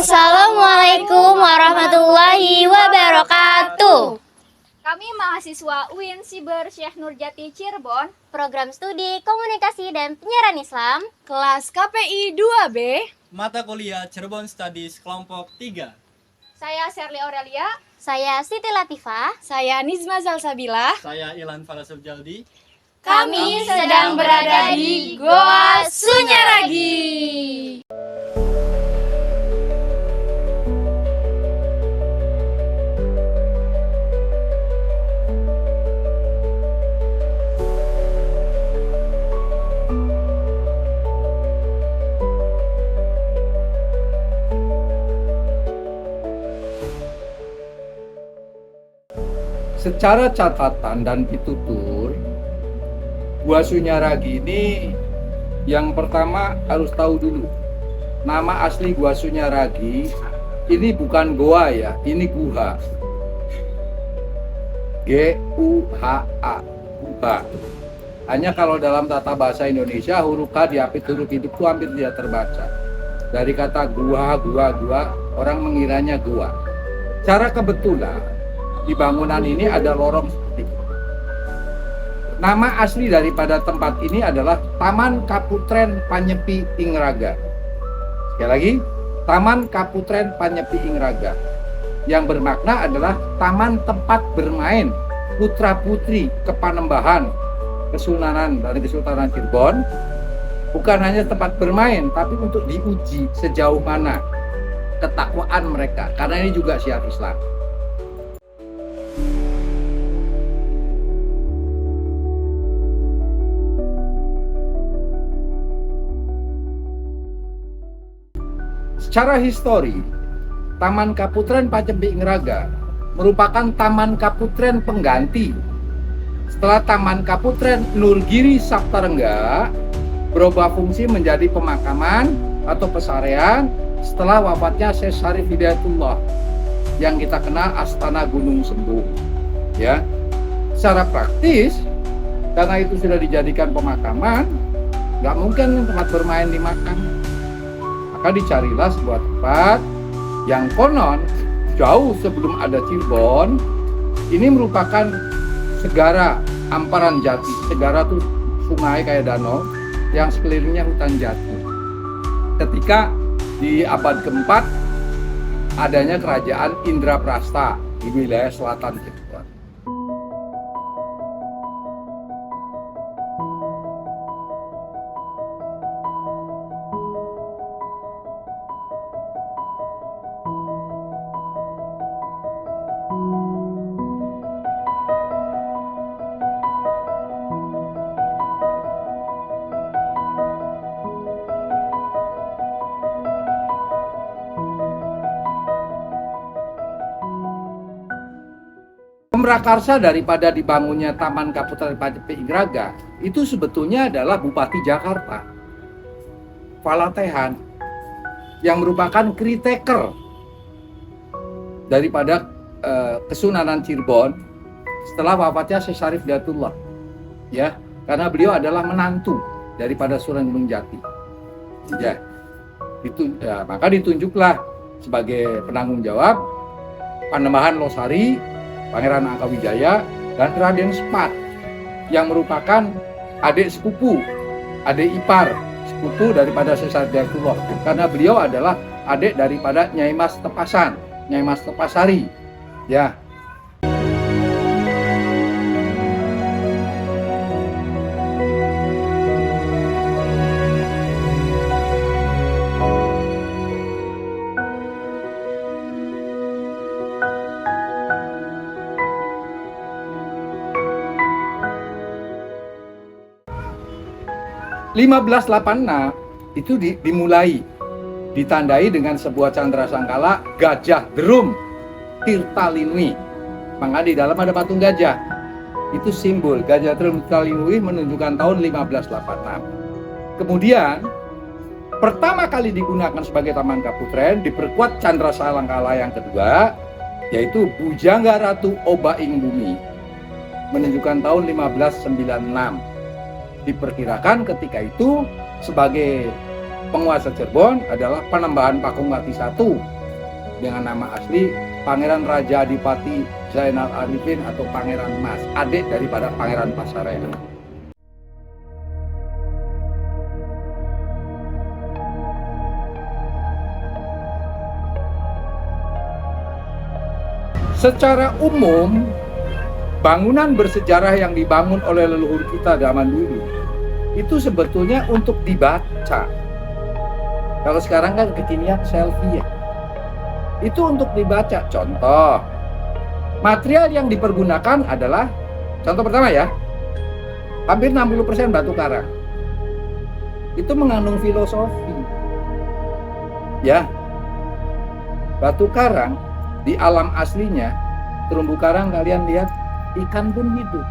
Assalamualaikum warahmatullahi wabarakatuh. Kami mahasiswa UIN Siber Syekh Nurjati Cirebon, Program Studi Komunikasi dan Penyiaran Islam, kelas KPI 2B, mata kuliah Cirebon Studies kelompok 3. Saya Sherly Aurelia, saya Siti Latifah, saya Nizma Zalsabila. Saya Ilan Farasub Jaldi. Kami sedang berada di Goa Sunyaragi. Secara catatan dan pitutur, Gua Sunyaragi ini yang pertama harus tahu dulu. Nama asli Gua Sunyaragi ini bukan goa ya, ini guha. G-U-H-A, guha. Hanya kalau dalam tata bahasa Indonesia huruf K diapit huruf hidup itu hampir tidak terbaca. Dari kata gua, orang mengiranya gua. Secara kebetulan di bangunan ini ada lorong seperti ini. Nama asli daripada tempat ini adalah Taman Kaputren Panyepi Ingraga. Sekali lagi, Taman Kaputren Panyepi Ingraga. Yang bermakna adalah taman tempat bermain putra-putri Kepanembahan, Kesunanan dari Kesultanan Cirebon. Bukan hanya tempat bermain, tapi untuk diuji sejauh mana ketakwaan mereka. Karena ini juga syiar Islam. Secara histori, Taman Kaputren Panyepi Ingraga merupakan taman kaputren pengganti setelah Taman Kaputren Nurgiri Saptarengga berubah fungsi menjadi pemakaman atau pesarean setelah wafatnya Syekh Syarif Hidayatullah yang kita kenal Astana Gunung Sembuh. Ya, secara praktis karena itu sudah dijadikan pemakaman, nggak mungkin tempat bermain di makam. Maka dicarilah sebuah tempat yang konon jauh sebelum ada Cirebon. Ini merupakan segara Amparan Jati. Segara itu sungai kayak danau yang sekelilingnya hutan jati. Ketika di abad keempat adanya kerajaan Indraprasta di wilayah selatan Cirebon. Pemrakarsa daripada dibangunnya Taman Kaputren Panyepi Ingraga itu sebetulnya adalah Bupati Jakarta, Falatehan, yang merupakan caretaker daripada Kesunanan Cirebon setelah wafatnya Syekh Syarif Hidayatullah. Ya, karena beliau adalah menantu daripada Sunan Gunung Jati. Ya, maka ditunjuklah sebagai penanggung jawab Panembahan Losari, Pangeran Angkawijaya, dan Raden Sepat yang merupakan adik sepupu, adik ipar sepupu daripada Syekh Syarif Hidayatullah, karena beliau adalah adik daripada Nyai Mas Tepasan, Nyai Mas Tepasari. Ya. (1586) itu dimulai, ditandai dengan sebuah candra sangkala gajah derum Tirtalinwi. Maka di dalam ada patung gajah. Itu simbol Ganjatul Mutalinuih menunjukkan tahun 1586. Kemudian pertama kali digunakan sebagai Taman Kaputren diperkuat Candra Salangkala yang kedua, yaitu Bujangga Ratu Obaing Bumi menunjukkan tahun 1596. Diperkirakan ketika itu sebagai penguasa Cirebon adalah Panembahan Pakungwati I dengan nama asli Pangeran Raja Adipati Zainal Arifin atau Pangeran Mas, adik daripada Pangeran Pasaraya. Secara umum, bangunan bersejarah yang dibangun oleh leluhur kita zaman dulu itu sebetulnya untuk dibaca. Kalau sekarang kan kekinian selfie ya. Itu untuk dibaca. Contoh, material yang dipergunakan adalah, contoh pertama ya, hampir 60% batu karang. Itu mengandung filosofi. Ya, batu karang di alam aslinya, terumbu karang kalian lihat, ikan pun hidup.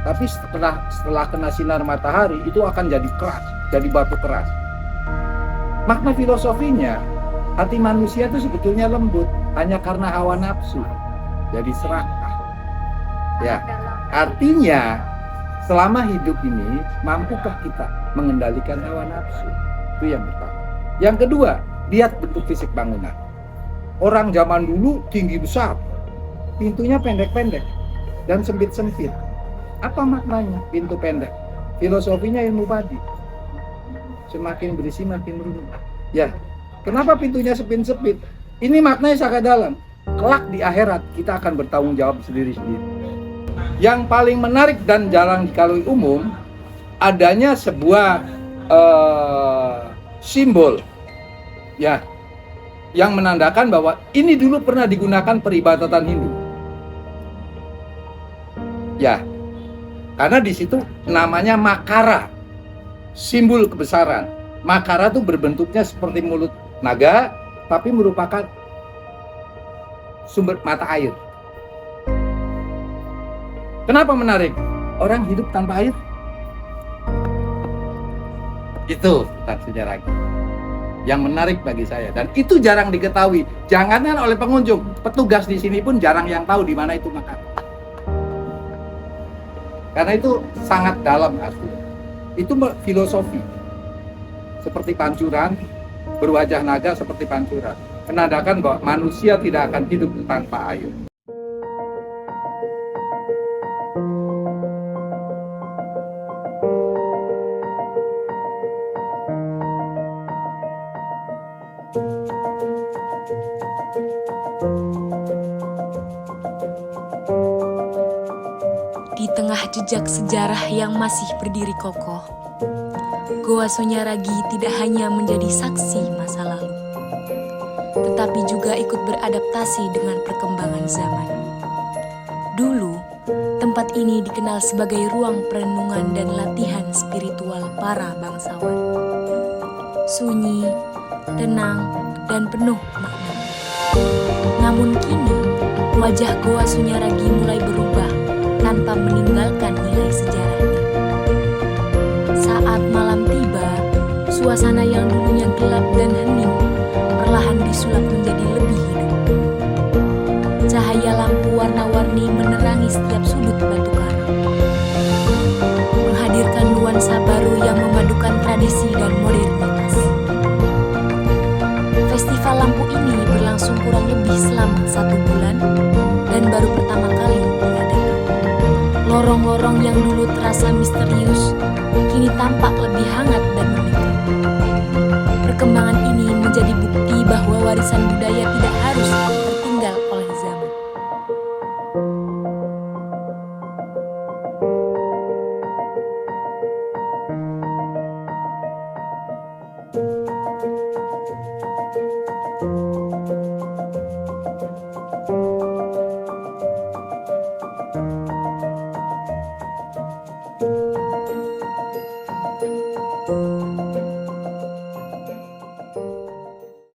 Tapi setelah kena sinar matahari itu akan jadi keras, jadi batu keras. Makna filosofinya, hati manusia itu sebetulnya lembut, hanya karena hawa nafsu, jadi serakah. Ya, artinya selama hidup ini mampukah kita mengendalikan hawa nafsu? Itu yang pertama. Yang kedua, lihat bentuk fisik bangunan. Orang zaman dulu tinggi besar, pintunya pendek-pendek dan sempit-sempit. Apa maknanya pintu pendek? Filosofinya ilmu padi. Semakin berisi makin runtuh. Ya, kenapa pintunya sempit-sempit? Ini maknanya sangat dalam. Kelak di akhirat kita akan bertanggung jawab sendiri-sendiri. Yang paling menarik dan jarang dikalui umum, adanya sebuah simbol, ya, yang menandakan bahwa ini dulu pernah digunakan peribadatan Hindu. Ya, karena di situ namanya Makara, simbol kebesaran. Makara itu berbentuknya seperti mulut naga, tapi merupakan sumber mata air. Kenapa menarik? Orang hidup tanpa air? Itu tentang sejarah yang menarik bagi saya, dan itu jarang diketahui. Jangankan oleh pengunjung, petugas di sini pun jarang yang tahu di mana itu makam. Karena itu sangat dalam artinya. Itu filosofi. Seperti pancuran, berwajah naga seperti pancuran, menandakan bahwa manusia tidak akan hidup tanpa air. Di tengah jejak sejarah yang masih berdiri kokoh, Goa Sunyaragi tidak hanya menjadi saksi masa lalu, tetapi juga ikut beradaptasi dengan perkembangan zaman. Dulu, tempat ini dikenal sebagai ruang perenungan dan latihan spiritual para bangsawan. Sunyi, tenang, dan penuh makna. Namun kini, wajah Goa Sunyaragi mulai berubah tanpa meninggalkan nilai sejarahnya. Saat malam tiba, suasana yang dulunya gelap dan hening perlahan disulap menjadi lebih hidup. Cahaya lampu warna-warni menerangi setiap sudut batu karang, menghadirkan nuansa baru yang memadukan tradisi dan modernitas. Festival lampu ini berlangsung kurang lebih selama 1 bulan dan baru pertama kali diadakan. Lorong-lorong yang dulu terasa misterius, kini tampak lebih hangat dan mendekat. Perkembangan ini menjadi bukti bahwa warisan budaya tidak harus tertinggal oleh zaman.